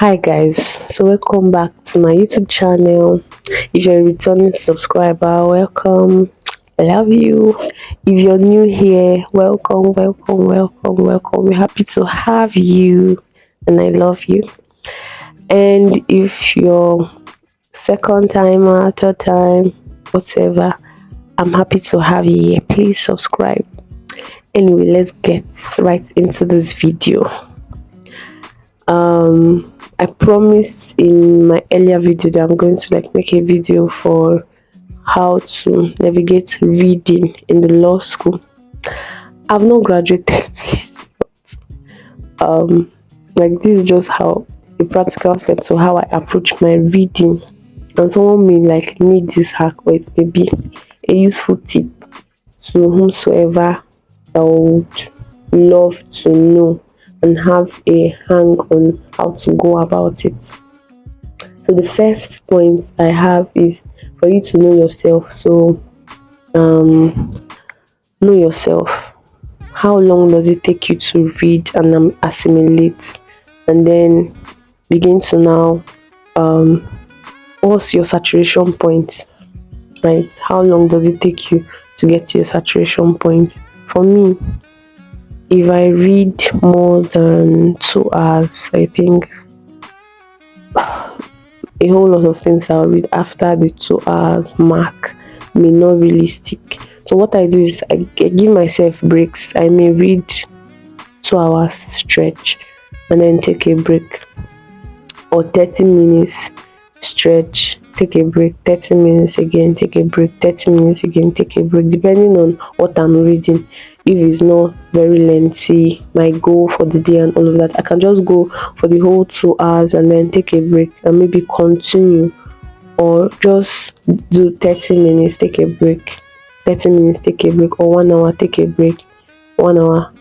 Hi guys, so welcome back to my YouTube channel. If you're a returning subscriber, welcome. I love you. If you're new here, welcome. We're happy to have you and I love you. And if you're second timer, third time, whatever, I'm happy to have you here. Please subscribe. Anyway, let's get right into this video. I promised in my earlier video that I'm going to make a video for how to navigate reading in the law school. I've not graduated please, but this is just how a practical step to how I approach my reading, and someone may need this hack, or it may be a useful tip to whomsoever that would love to know and have a hang on how to go about it. So the first point I have is for you to know yourself. So know yourself. How long does it take you to read and assimilate, and then begin to now what's your saturation point, right? How long does it take you to get to your saturation point? For me, if I read more than 2 hours, I think a whole lot of things I'll read after the 2 hours mark may not really stick. So what I do is I give myself breaks. I may read 2 hours stretch and then take a break, or 30 minutes stretch, take a break, 30 minutes again, take a break, 30 minutes again, take a break, depending on what I'm reading. If it's not very lengthy, my goal for the day and all of that, I can just go for the whole 2 hours and then take a break and maybe continue, or just do 30 minutes, take a break, 30 minutes, take a break, or 1 hour, take a break, 1 hour,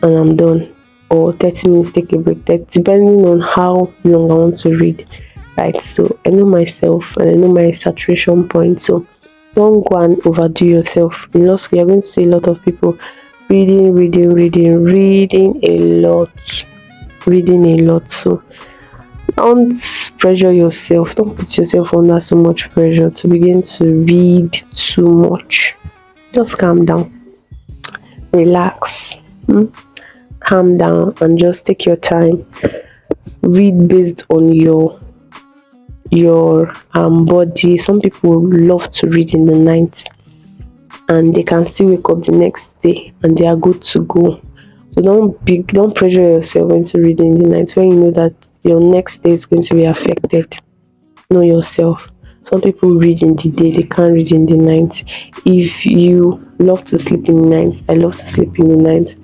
and I'm done, or 30 minutes, take a break, depending on how long I want to read, right? So I know myself and I know my saturation point. So don't go and overdo yourself. In law school, you're going to see a lot of people reading a lot. So don't pressure yourself. Don't put yourself under so much pressure to begin to read too much. Just calm down, relax, calm down, and just take your time. Read based on your body. Some people love to read in the night and they can still wake up the next day and they are good to go. So don't pressure yourself into reading in the night when you know that your next day is going to be affected. Know yourself. Some people read in the day, they can't read in the night. If you love to sleep in the night, I love to sleep in the night.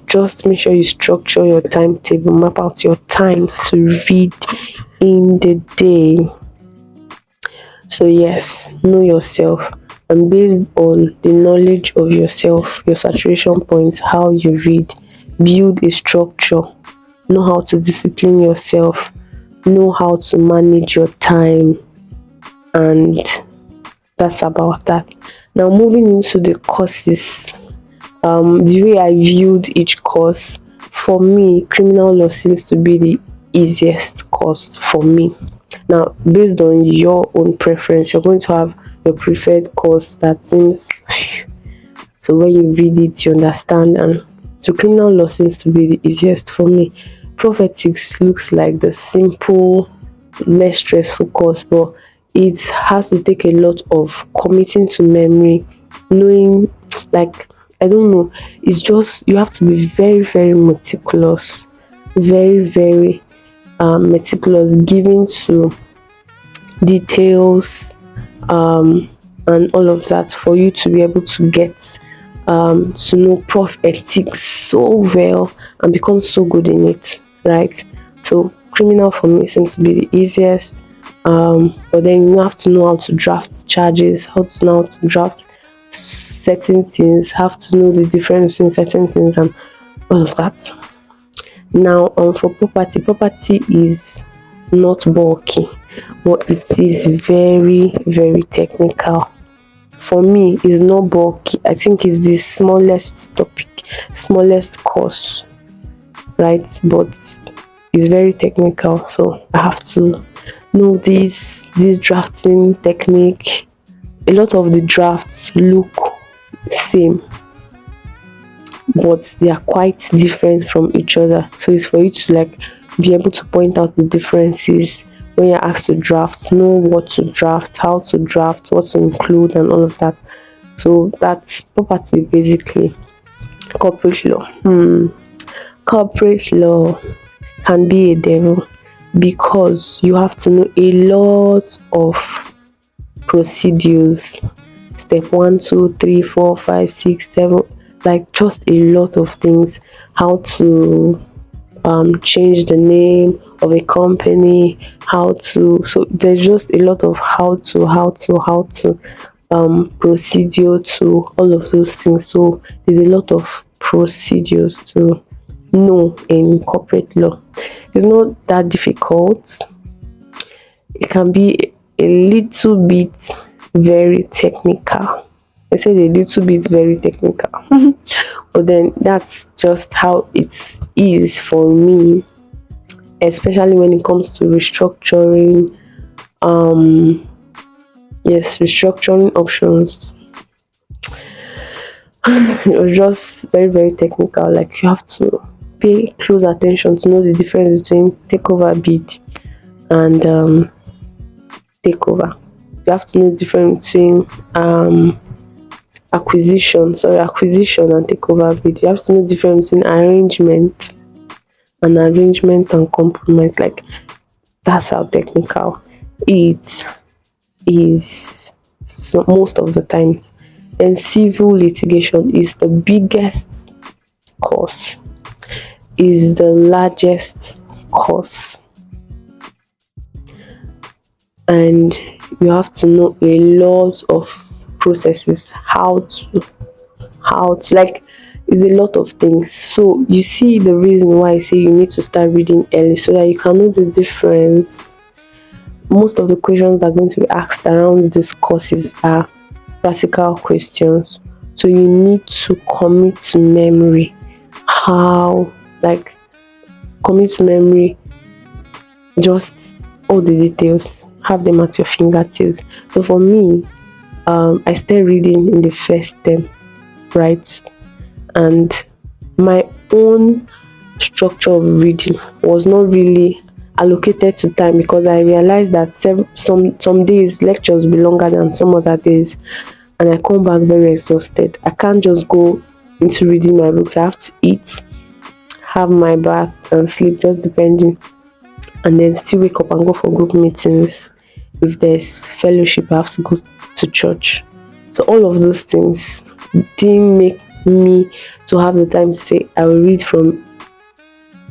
Just make sure you structure your timetable, map out your time to read in the day. So yes, know yourself, and based on the knowledge of yourself, your saturation points, how you read, build a structure. Know how to discipline yourself, know how to manage your time, and that's about that. Now moving into the courses, the way I viewed each course, for me, criminal law seems to be the easiest course for me. Now, based on your own preference, you're going to have your preferred course that seems so when you read it, you understand. And so, criminal law seems to be the easiest for me. Prophetics looks like the simple, less stressful course, but it has to take a lot of committing to memory, knowing, I don't know, it's just you have to be very, very meticulous, very meticulous, giving to details, and all of that, for you to be able to get to know prof ethics so well and become so good in it, right? So criminal for me seems to be the easiest, but then you have to know how to draft charges, how to know how to draft certain things, have to know the difference between certain things and all of that. Now for property is not bulky, but it is very, very technical. For me, it's not bulky. I think it's the smallest topic, smallest course, right? But is very technical, so I have to know this drafting technique. A lot of the drafts look same, but they are quite different from each other. So it's for you to like be able to point out the differences when you're asked to draft, know what to draft, how to draft, what to include, and all of that. So that's property basically. Corporate law. Corporate law can be a devil because you have to know a lot of procedures. Step one, two, three, four, five, six, seven, like just a lot of things. How to change the name of a company, how to, so there's just a lot of how to procedure to all of those things. So there's a lot of procedures to know in corporate law. It's not that difficult. It can be a little bit very technical. I said a little bit very technical. But then that's just how it is for me, especially when it comes to restructuring. Yes, restructuring options. It was just very, very technical. Like you have to pay close attention to know the difference between takeover bid and takeover. You have to know the difference between acquisition and takeover bid. You have to know the difference between arrangement and compromise. Like that's how technical it is, so most of the time. Then civil litigation is the biggest cost, is the largest cost, and you have to know a lot of processes, how to like, is a lot of things. So you see the reason why I say you need to start reading early so that you can know the difference. Most of the questions that are going to be asked around these courses are practical questions. So you need to commit to memory how, like, commit to memory just all the details, have them at your fingertips. So for me, I started reading in the first term, right? And my own structure of reading was not really allocated to time because I realized that some days lectures will be longer than some other days, and I come back very exhausted. I can't just go into reading my books. I have to eat, have my bath, and sleep, just depending, and then still wake up and go for group meetings. If there's fellowship, I have to go to church. So all of those things didn't make me to have the time to say I will read from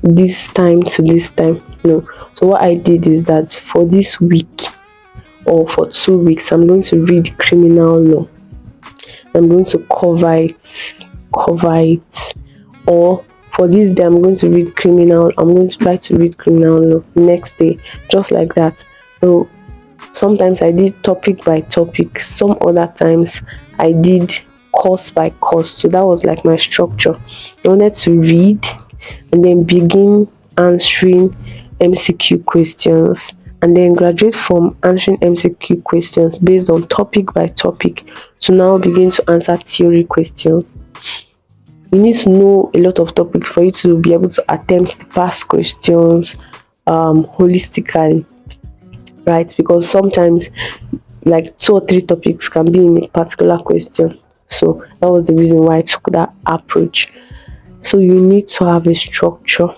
this time to this time. No. So what I did is that for this week or for 2 weeks, I'm going to read criminal law. I'm going to cover it. Or for this day, I'm going to read criminal. I'm going to try to read criminal law the next day, just like that. So sometimes I did topic by topic. Some other times I did course by course. So that was like my structure. I wanted to read and then begin answering MCQ questions, and then graduate from answering MCQ questions based on topic by topic to now begin to answer theory questions. You need to know a lot of topics for you to be able to attempt the past questions holistically, right? Because sometimes like 2 or 3 topics can be in a particular question. So that was the reason why I took that approach. So you need to have a structure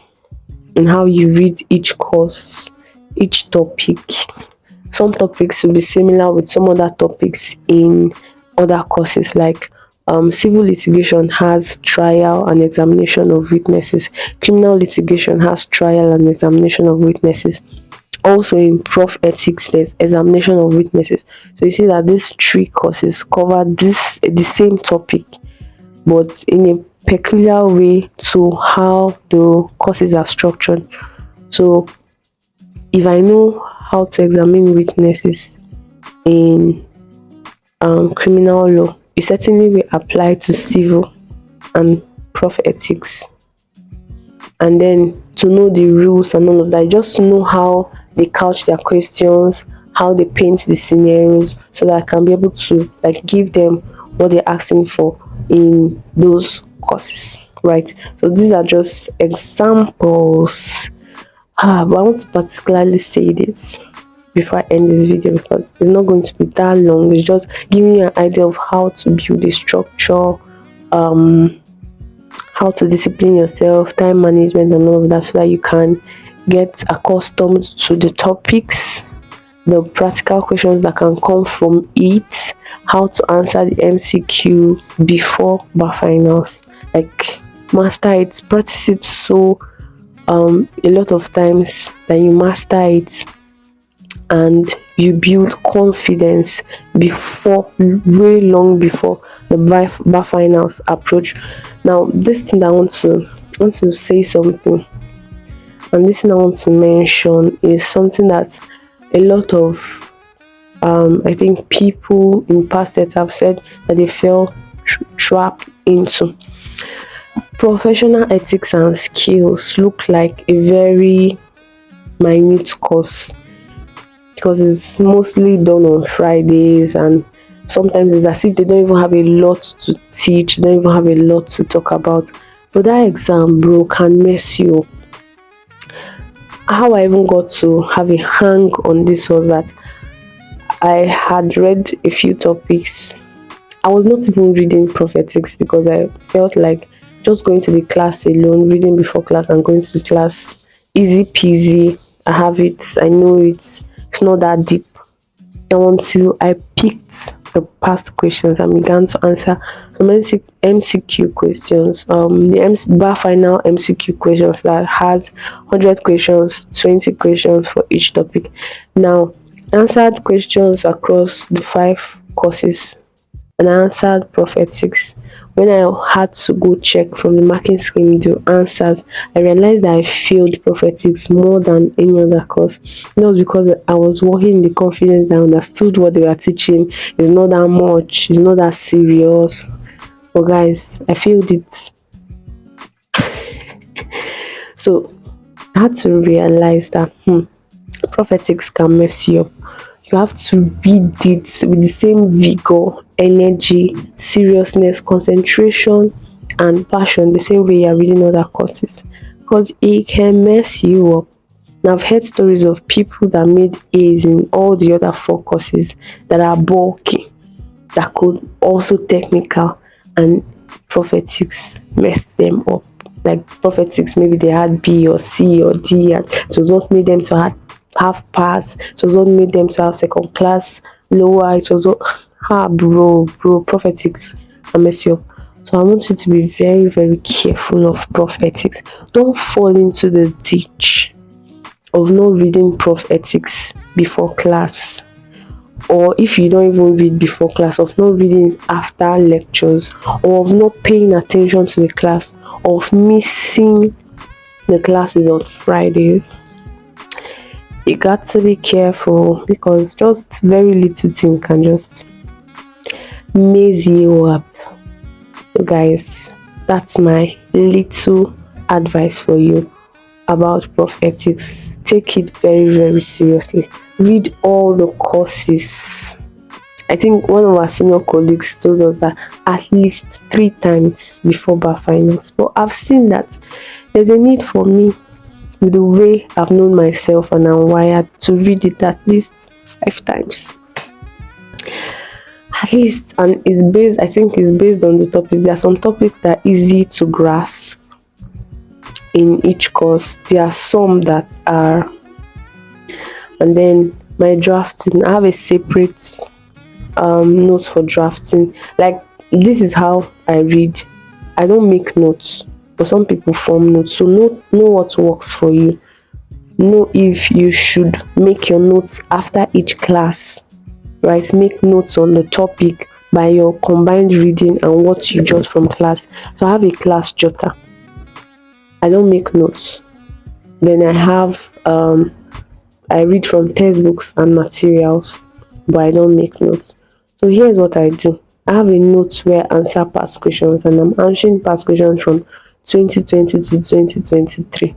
in how you read each course, each topic. Some topics will be similar with some other topics in other courses, like civil litigation has trial and examination of witnesses. Criminal litigation has trial and examination of witnesses. Also in prof ethics, there's examination of witnesses. So you see that these 3 courses cover the same topic, but in a peculiar way to how the courses are structured. So if I know how to examine witnesses in criminal law, it certainly will apply to civil and prof ethics. and then to know the rules and all of that, just to know how they couch their questions, how they paint the scenarios, so that I can be able to like give them what they're asking for in those courses, right? So these are just examples. But I want to particularly say this before I end this video, because it's not going to be that long. It's just giving you an idea of how to build a structure, how to discipline yourself, time management, and all of that, so that you can get accustomed to the topics, the practical questions that can come from it, how to answer the MCQs before bar finals. Like, master it, practice it, so a lot of times that you master it, and you build confidence before, way long before the bar finals approach. Now, this thing I want to say something, and this thing I want to mention is something that a lot of I think people in past years have said that they fell trapped into. Professional ethics and skills look like a very minute course, because it's mostly done on Fridays, and sometimes it's as if they don't even have a lot to teach, they don't even have a lot to talk about. But that exam, bro, can mess you up. How I even got to have a hang on this was that I had read a few topics. I was not even reading prophetics, because I felt like just going to the class alone, reading before class and going to the class, easy peasy. I have it, I know it's not that deep. Until I picked the past questions and began to answer some MCQ questions, the bar final MCQ questions that has 100 questions, 20 questions for each topic. Now, answered questions across the 5 courses, and I answered prophetics. When I had to go check from the marking scheme the answers, I realized that I failed prophetics more than any other course. That was because I was working in the confidence that I understood what they were teaching. It's not that much, it's not that serious. But guys, I failed it. So I had to realize that prophetics can mess you up. You have to read it with the same vigor, energy, seriousness, concentration, and passion, the same way you're reading other courses, because it can mess you up. Now, I've heard stories of people that made A's in all the other 4 courses that are bulky, that could also technical, and prophetics messed them up. Like prophetics, maybe they had B or C or D, and it was what made them to have pass. It was what made them to have second class lower. It was what bro, prophetics can mess you up. So I want you to be very, very careful of prophetics. Don't fall into the ditch of not reading prophetics before class, or if you don't even read before class, of not reading after lectures, or of not paying attention to the class, of missing the classes on Fridays. You got to be careful, because just very little thing can just mess you up. So guys, that's my little advice for you about prophetics. Take it very, very seriously. Read all the courses. I think one of our senior colleagues told us that at least 3 times before bar finals. But I've seen that there's a need for me, with the way I've known myself and I'm wired, to read it at least 5 times. At least. And I think it's based on the topics. There are some topics that are easy to grasp in each course. There are some that are, and then my drafting, I have a separate notes for drafting. Like, this is how I read. I don't make notes, but some people form notes. So know what works for you. Know if you should make your notes after each class, right? Make notes on the topic by your combined reading and what you jot from class. So I have a class jotter. I don't make notes. Then I have I read from textbooks and materials, but I don't make notes. So here's what I do. I have a note where I answer past questions, and I'm answering past questions from 2020 to 2023.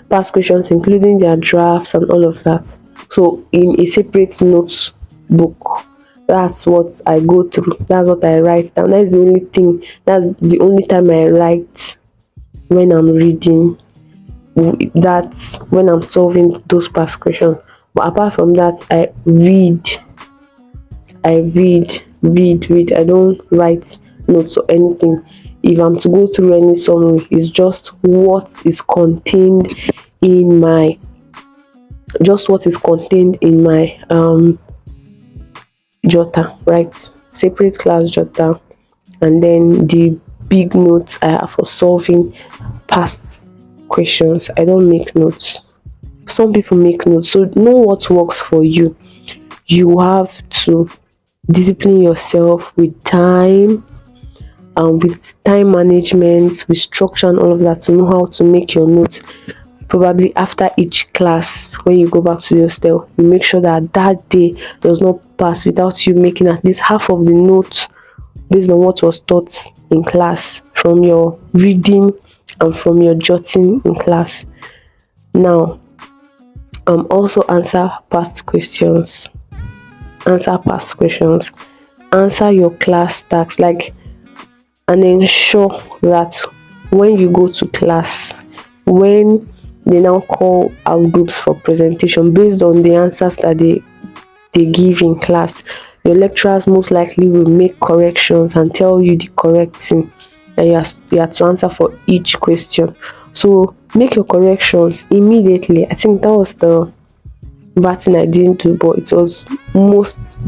Past questions including their drafts and all of that. So in a separate notebook, that's what I go through. That's what I write down. That's the only thing. That's the only time I write when I'm reading. That's when I'm solving those past questions. But apart from that, I read. I read. I don't write notes or anything. If I'm to go through any summary, it's just in my what is contained in my jotter, right? Separate class jotter, and then the big notes I have for solving past questions. I don't make notes. Some people make notes, so know what works for you. You have to discipline yourself with time, with time management, with structure and all of that, to know how to make your notes. Probably after each class, when you go back to your hostel, you make sure that that day does not pass without you making at least half of the notes based on what was taught in class, from your reading and from your jotting in class. Now, also answer past questions, answer your class tasks, like, and ensure that when you go to class, when they now call out groups for presentation based on the answers that they give in class, your lecturers most likely will make corrections and tell you the correct thing that you have to answer for each question. So make your corrections immediately. I think that was the bad thing I didn't do, but it was most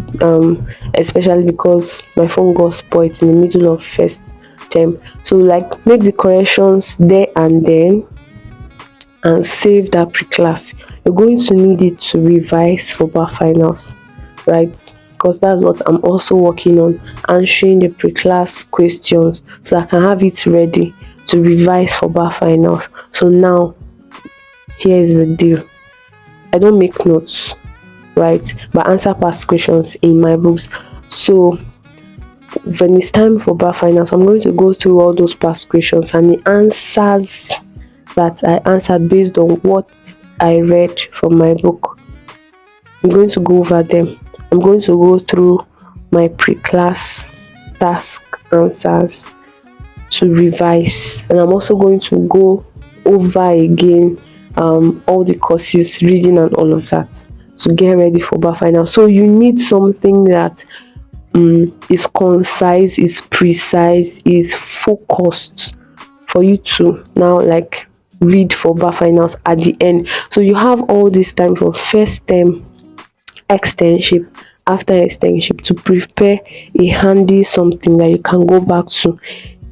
especially because my phone got spoiled in the middle of first term. So like, make the corrections there and then and save that pre-class. You're going to need it to revise for bar finals, right? Because that's what I'm also working on, answering the pre-class questions so I can have it ready to revise for bar finals. So now, here's the deal. I don't make notes, right? But answer past questions in my books. So when it's time for bar finals, I'm going to go through all those past questions and the answers that I answered based on what I read from my book. I'm going to go over them. I'm going to go through my pre-class task answers to revise, and I'm also going to go over again all the courses, reading and all of that, to get ready for bar final. So you need something that is concise, is precise, is focused, for you to now like read for bar finals at the end. So you have all this time from first term, externship, after externship, to prepare a handy something that you can go back to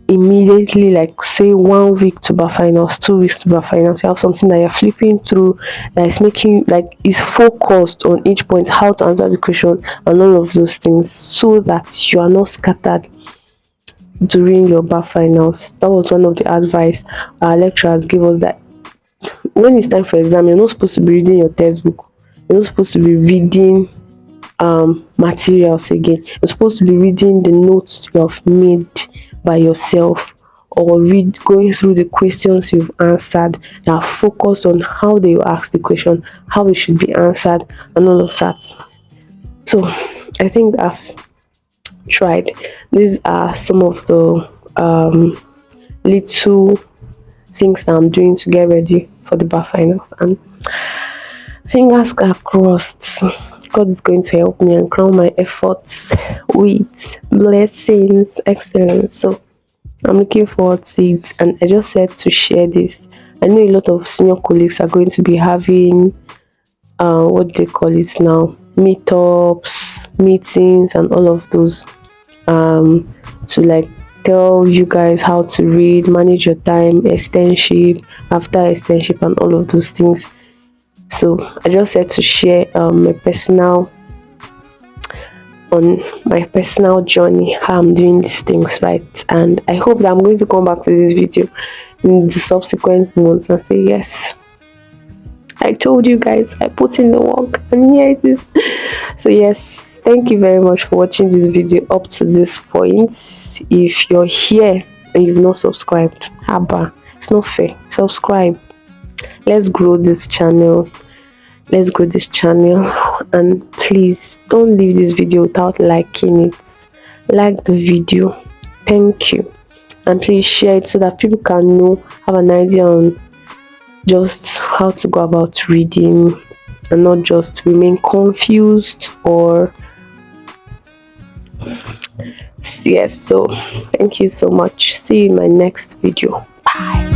immediately, like say 1 week to bar finals, 2 weeks to bar finals. You have something that you're flipping through, that is making, like, is focused on each point, how to answer the question and all of those things, so that you are not scattered during your bar finals. That was one of the advice our lecturers gave us, that when it's time for exam, you're not supposed to be reading your textbook, you're not supposed to be reading materials again. You're supposed to be reading the notes you have made by yourself, or going through the questions you've answered, that are focused on how they ask the question, how it should be answered and all of that. So I think I've tried. These are some of the little things that I'm doing to get ready for the bar finals, and fingers are crossed, God is going to help me and crown my efforts with blessings, excellence. So I'm looking forward to it, and I just said to share this. I know a lot of senior colleagues are going to be having what they call it now, meetups, meetings and all of those, to like tell you guys how to read, manage your time, externship, after externship and all of those things. So I just said to share my personal journey, how I'm doing these things, right? And I hope that I'm going to come back to this video in the subsequent months and say, yes, I told you guys, I put in the work, and here it is. So yes, thank you very much for watching this video up to this point. If you're here and you've not subscribed. Haba, it's not fair. Subscribe. Let's grow this channel. Let's grow this channel. And please don't leave this video without liking it. Like the video. Thank you. And please share it so that people can know, have an idea on just how to go about reading and not just remain confused or yes. So thank you so much. See you in my next video. Bye.